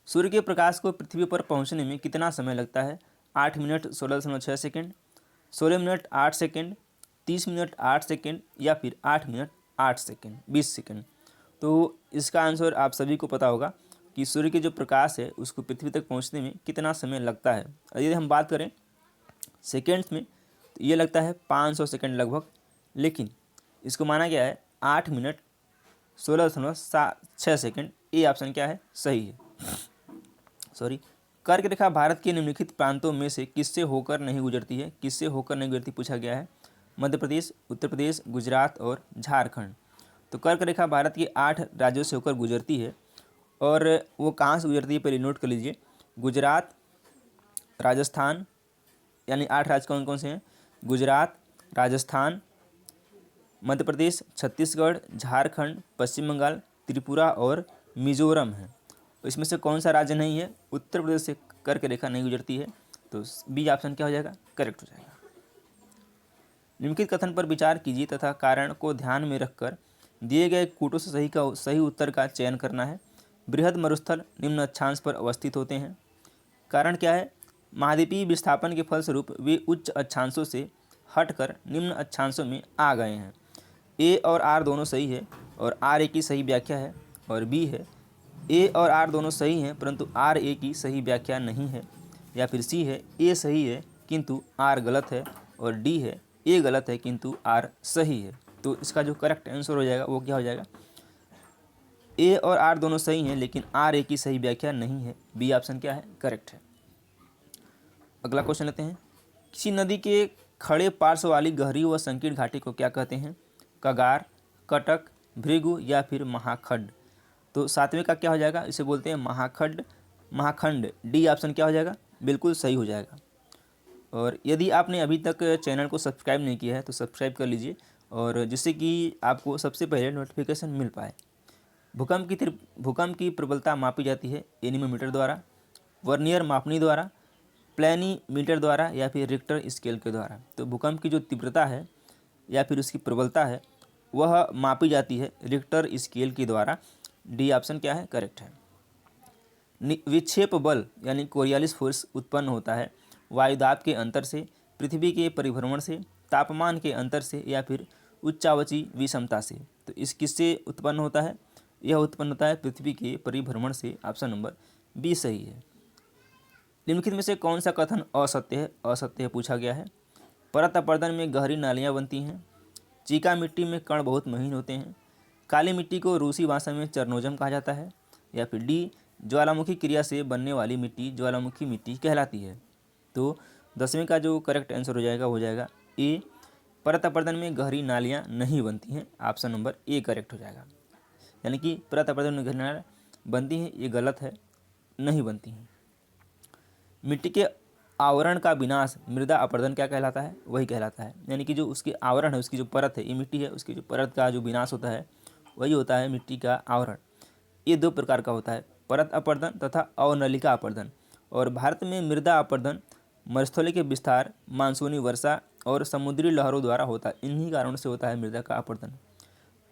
सूर्य के प्रकाश को पृथ्वी पर पहुंचने में कितना समय लगता है? 8 minute 16.6 second, 16 minute 8 second, 30 minute 8 second या फिर 8 मिनट 8 सेकेंड 20 सेकेंड। तो इसका आंसर आप सभी को पता होगा कि सूर्य के जो प्रकाश है उसको पृथ्वी तक पहुंचने में कितना समय लगता है। और यदि हम बात करें सेकेंड्स में तो ये लगता है 500 सेकेंड लगभग, लेकिन इसको माना गया है 8 मिनट 16.6 सेकेंड। ये ऑप्शन क्या है? सही है। सॉरी, कर्क रेखा भारत के निम्नलिखित प्रांतों में से किससे होकर नहीं गुजरती है? किससे होकर नहीं गुजरती पूछा गया है। मध्य प्रदेश, उत्तर प्रदेश, गुजरात और झारखंड। तो कर्क रेखा भारत के 8 राज्यों से होकर गुजरती है। और वो कहाँ से गुजरती है पहले नोट कर लीजिए। गुजरात, राजस्थान, यानी 8 राज्य कौन कौन से हैं? गुजरात, राजस्थान, मध्य प्रदेश, छत्तीसगढ़, झारखंड, पश्चिम बंगाल, त्रिपुरा और मिजोरम है। तो इसमें से कौन सा राज्य नहीं है? उत्तर प्रदेश से कर्क रेखा नहीं गुजरती है। तो बी ऑप्शन क्या हो जाएगा? करेक्ट हो जाएगा। निम्नलिखित कथन पर विचार कीजिए तथा कारण को ध्यान में रखकर दिए गए कूटों से सही उत्तर का चयन करना है। बृहद मरुस्थल निम्न अक्षांश पर अवस्थित होते हैं। कारण क्या है? महाद्वीपीय विस्थापन के फलस्वरूप वे उच्च अक्षांशों से हटकर निम्न अक्षांशों में आ गए हैं। ए और आर दोनों सही है और आर ए की सही व्याख्या है। और बी है ए और आर दोनों सही हैं परंतु आर ए की सही व्याख्या नहीं है। या फिर सी है ए सही है किंतु आर गलत है। और डी है ए गलत है किंतु आर सही है। तो इसका जो करेक्ट आंसर हो जाएगा वो क्या हो जाएगा? ए और आर दोनों सही हैं लेकिन आर ए की सही व्याख्या नहीं है। बी ऑप्शन क्या है? करेक्ट है। अगला क्वेश्चन लेते हैं। किसी नदी के खड़े पार्श्व वाली गहरी व संकीर्ण घाटी को क्या कहते हैं? कगार, कटक, भृगु या फिर महाखड्ड। तो सातवें का क्या हो जाएगा? इसे बोलते हैं महाखड्ड, महाखंड। डी ऑप्शन क्या हो जाएगा? बिल्कुल सही हो जाएगा। और यदि आपने अभी तक चैनल को सब्सक्राइब नहीं किया है तो सब्सक्राइब कर लीजिए, और जिससे कि आपको सबसे पहले नोटिफिकेशन मिल पाए। भूकंप की प्रबलता मापी जाती है एनीमोमीटर द्वारा, वर्नियर मापनी द्वारा, प्लेनीमीटर द्वारा या फिर रिक्टर स्केल के द्वारा। तो भूकंप की जो तीव्रता है या फिर उसकी प्रबलता है वह मापी जाती है रिक्टर स्केल के द्वारा। डी ऑप्शन क्या है? करेक्ट है। विक्षेप बल यानी कोरियालिस फोर्स उत्पन्न होता है वायुदाब के अंतर से, पृथ्वी के परिभ्रमण से, तापमान के अंतर से या फिर उच्चावची विषमता से। तो इस किससे उत्पन्न होता है? यह उत्पन्न होता है पृथ्वी के परिभ्रमण से। ऑप्शन नंबर बी सही है। निम्नलिखित में से कौन सा कथन असत्य है? असत्य है पूछा गया है। परत अपरदन में गहरी नालियाँ बनती हैं। चीका मिट्टी में कण बहुत महीन होते हैं। काली मिट्टी को रूसी भाषा में चरनोजम कहा जाता है। या फिर डी ज्वालामुखी क्रिया से बनने वाली मिट्टी ज्वालामुखी मिट्टी कहलाती है। तो 10वें का जो करेक्ट आंसर हो जाएगा ए, परत अपरदन में गहरी नालियाँ नहीं बनती हैं। ऑप्शन नंबर ए करेक्ट हो जाएगा। यानी कि परत अपरदन में गहरी नालियाँ बनती हैं, ये गलत है, नहीं बनती हैं। मिट्टी के आवरण का विनाश मृदा अपरदन क्या कहलाता है? वही कहलाता है। यानी कि जो उसके आवरण है, उसकी जो परत है, ये मिट्टी है, उसकी जो परत का जो विनाश होता है वही होता है मिट्टी का आवरण। ये 2 प्रकार का होता है, परत अपरदन तथा अवनलिका अपरदन। और भारत में मृदा अपरदन मरुस्थलीय के विस्तार, मानसूनी वर्षा और समुद्री लहरों द्वारा होता है। इन्हीं कारणों से होता है मृदा का अपरदन।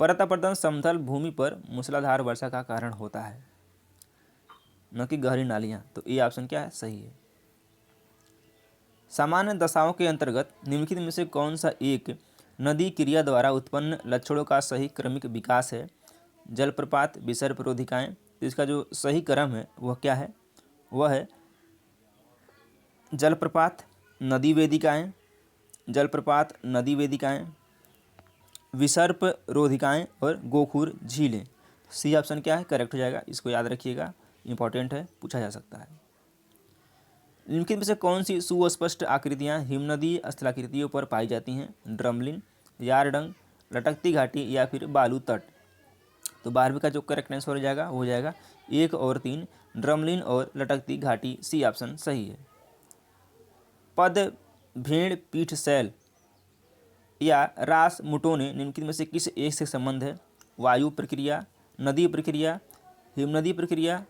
परत अपरदन समतल भूमि पर मूसलाधार वर्षा का कारण होता है, न कि गहरी नालियाँ। तो ये ऑप्शन क्या है? सही है। सामान्य दशाओं के अंतर्गत निम्नलिखित में से कौन सा एक नदी क्रिया द्वारा उत्पन्न लक्षणों का सही क्रमिक विकास है? जलप्रपात, विसर्प रोधिकाएँ। तो इसका जो सही क्रम है वह क्या है? वह है जलप्रपात, नदी वेदिकाएँ, जलप्रपात, नदी वेदिकाएँ, विसर्प रोधिकाएँ और गोखूर झीलें। सी ऑप्शन क्या है? करेक्ट हो जाएगा। इसको याद रखिएगा, इंपॉर्टेंट है, पूछा जा सकता है। निम्नलिखित में से कौन सी सुस्पष्ट आकृतियाँ हिमनदी स्थलाकृतियों पर पाई जाती हैं? ड्रमलिन, यारडंग, लटकती घाटी या फिर बालू तट। तो 12वें का जो करेक्ट आंसर हो जाएगा वो हो जाएगा 1 और 3, ड्रमलिन और लटकती घाटी। सी ऑप्शन सही है। पद, भेड़, पीठ शैल या रास मुटोने निम्नलिखित में से किस एक से संबंध है? वायु प्रक्रिया, नदी प्रक्रिया, हिमनदी प्रक्रिया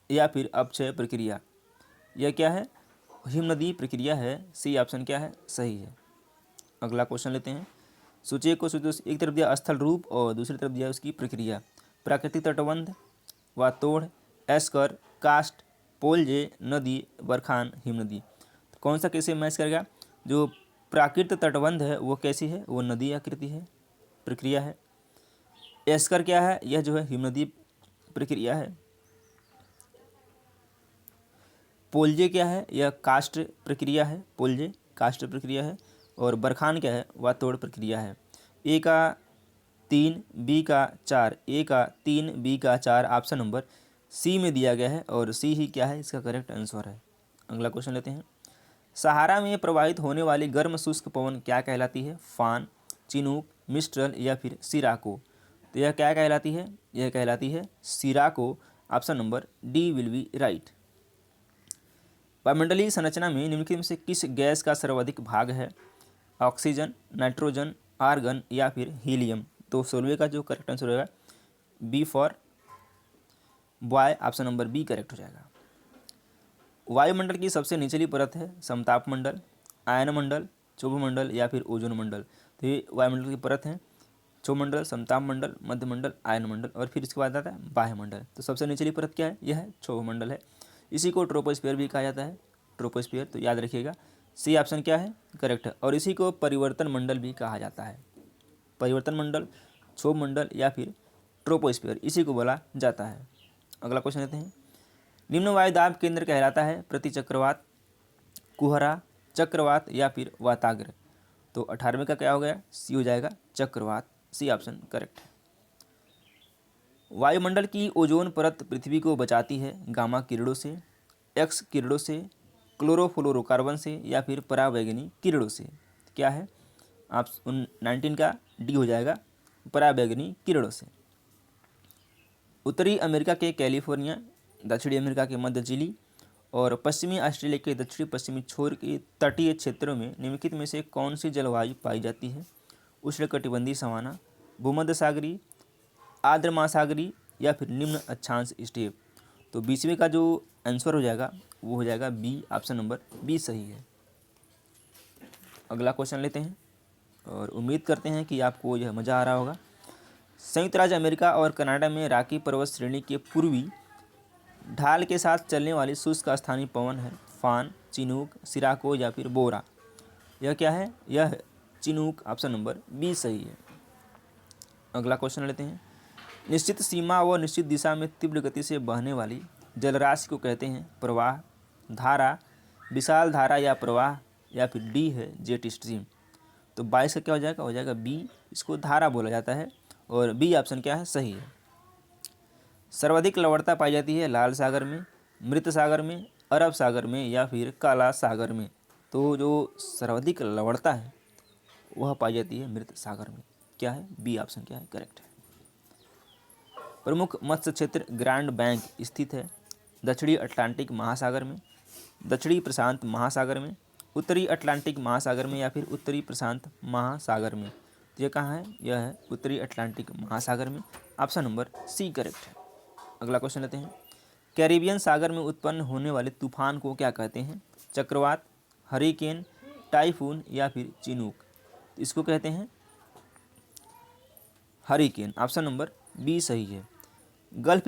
या फिर अपक्षय प्रक्रिया। यह क्या है? हिमनदी प्रक्रिया है। सी ऑप्शन क्या है? सही है। अगला क्वेश्चन लेते हैं। सूची को एक तरफ दिया स्थल रूप और दूसरी तरफ दिया उसकी प्रक्रिया। प्राकृतिक तटबंध, वातोड़, एस्कर, कास्ट, पोलजे नदी, बरखान हिमनदी। तो कौन सा कैसे मैच करेगा? जो प्राकृत तटबंध है वो कैसी है? वो नदी आकृति है, प्रक्रिया है। एस्कर क्या है? यह जो है हिमनदी प्रक्रिया है। पोलजे क्या है? यह कास्ट प्रक्रिया है, पोलजे कास्ट प्रक्रिया है। और बरखान क्या है? वह तोड़ प्रक्रिया है। ए का 3, बी का 4, ए का 3, बी का 4 ऑप्शन नंबर सी में दिया गया है और सी ही क्या है? इसका करेक्ट आंसर है। अगला क्वेश्चन लेते हैं। सहारा में प्रवाहित होने वाली गर्म शुष्क पवन क्या कहलाती है? फान, चिनूक, मिस्ट्रल या फिर सिराको। तो यह क्या कहलाती है? यह कहलाती है sirocco. Option number D will be right. वायुमंडलीय संरचना में निम्नलिखित में से किस गैस का सर्वाधिक भाग है? ऑक्सीजन, नाइट्रोजन, आर्गन या फिर हीलियम। तो 16वें का जो करेक्ट आंसर होगा B for boy, option number B correct हो जाएगा। वायुमंडल की सबसे निचली परत है समताप मंडल, आयन मंडल, क्षोभ मंडल या फिर ओजोन मंडल। तो ये वायुमंडल की परत है क्षोभ मंडल, समताप मंडल, मध्य मंडल, आयन मंडल और फिर इसके बाद आता है बाह्य मंडल। तो सबसे निचली परत क्या है? यह है क्षोभ मंडल है। इसी को ट्रोपोस्फीयर भी कहा जाता है, ट्रोपोस्फीयर। तो याद रखिएगा सी ऑप्शन क्या है? करेक्ट है। और इसी को परिवर्तन मंडल भी कहा जाता है। परिवर्तन मंडल, क्षोभ मंडल या फिर ट्रोपोस्फीयर, इसी को बोला जाता है। अगला क्वेश्चन लेते हैं। निम्न वायुदाब केंद्र कहलाता है प्रति चक्रवात, कुहरा, चक्रवात या फिर वाताग्र। तो 18वें का क्या हो गया? सी हो जाएगा चक्रवात, सी ऑप्शन करेक्ट है। वायुमंडल की ओजोन परत पृथ्वी को बचाती है गामा किरणों से, एक्स किरणों से, क्लोरोफ्लोरोकार्बन से या फिर पराबैंगनी किरणों से। क्या है? आप 19 का डी हो जाएगा पराबैंगनी किरणों से। उत्तरी अमेरिका के कैलिफोर्निया, दक्षिणी अमेरिका के मध्य चिली और पश्चिमी ऑस्ट्रेलिया के दक्षिणी पश्चिमी छोर के तटीय क्षेत्रों में निम्नलिखित में से कौन सी जलवायु पाई जाती है? उष्णकटिबंधीय सवाना, भूमध्य सागरीय, आर्द्र महासागरीय या फिर निम्न अक्षांश स्टेप। तो 20वें का जो आंसर हो जाएगा वो हो जाएगा बी, ऑप्शन नंबर बी सही है। अगला क्वेश्चन लेते हैं और उम्मीद करते हैं कि आपको यह मज़ा आ रहा होगा। संयुक्त राज्य अमेरिका और कनाडा में रॉकी पर्वत श्रेणी के पूर्वी ढाल के साथ चलने वाली शुष्क स्थानीय पवन है फान, चिनूक, सिराको या फिर बोरा। यह क्या है? यह चिनूक, ऑप्शन नंबर बी सही है। अगला क्वेश्चन लेते हैं। निश्चित सीमा व निश्चित दिशा में तीव्र गति से बहने वाली जलराशि को कहते हैं प्रवाह, धारा, विशाल धारा या प्रवाह या फिर डी है जेट स्ट्रीम। तो 22 का क्या हो जाएगा? हो जाएगा बी, इसको धारा बोला जाता है और बी ऑप्शन क्या है? सही है। सर्वाधिक लवणता पाई जाती है लाल सागर में, मृत सागर में, अरब सागर में या फिर काला सागर में। तो जो सर्वाधिक लवणता है वह पाई जाती है मृत सागर में। क्या है? बी ऑप्शन क्या है? करेक्ट है। प्रमुख मत्स्य क्षेत्र ग्रैंड बैंक स्थित है दक्षिणी अटलांटिक महासागर में, दक्षिणी प्रशांत महासागर में, उत्तरी अटलांटिक महासागर में या फिर उत्तरी प्रशांत महासागर में। तो यह कहाँ है? यह है उत्तरी अटलांटिक महासागर में, ऑप्शन नंबर सी करेक्ट है। अगला क्वेश्चन लेते हैं। कैरिबियन सागर में उत्पन्न होने वाले तूफान को क्या कहते हैं? चक्रवात, हरिकेन, टाइफून या फिर चिनूक। तो इसको कहते हैं हरिकेन, ऑप्शन नंबर बी सही है। गल्फ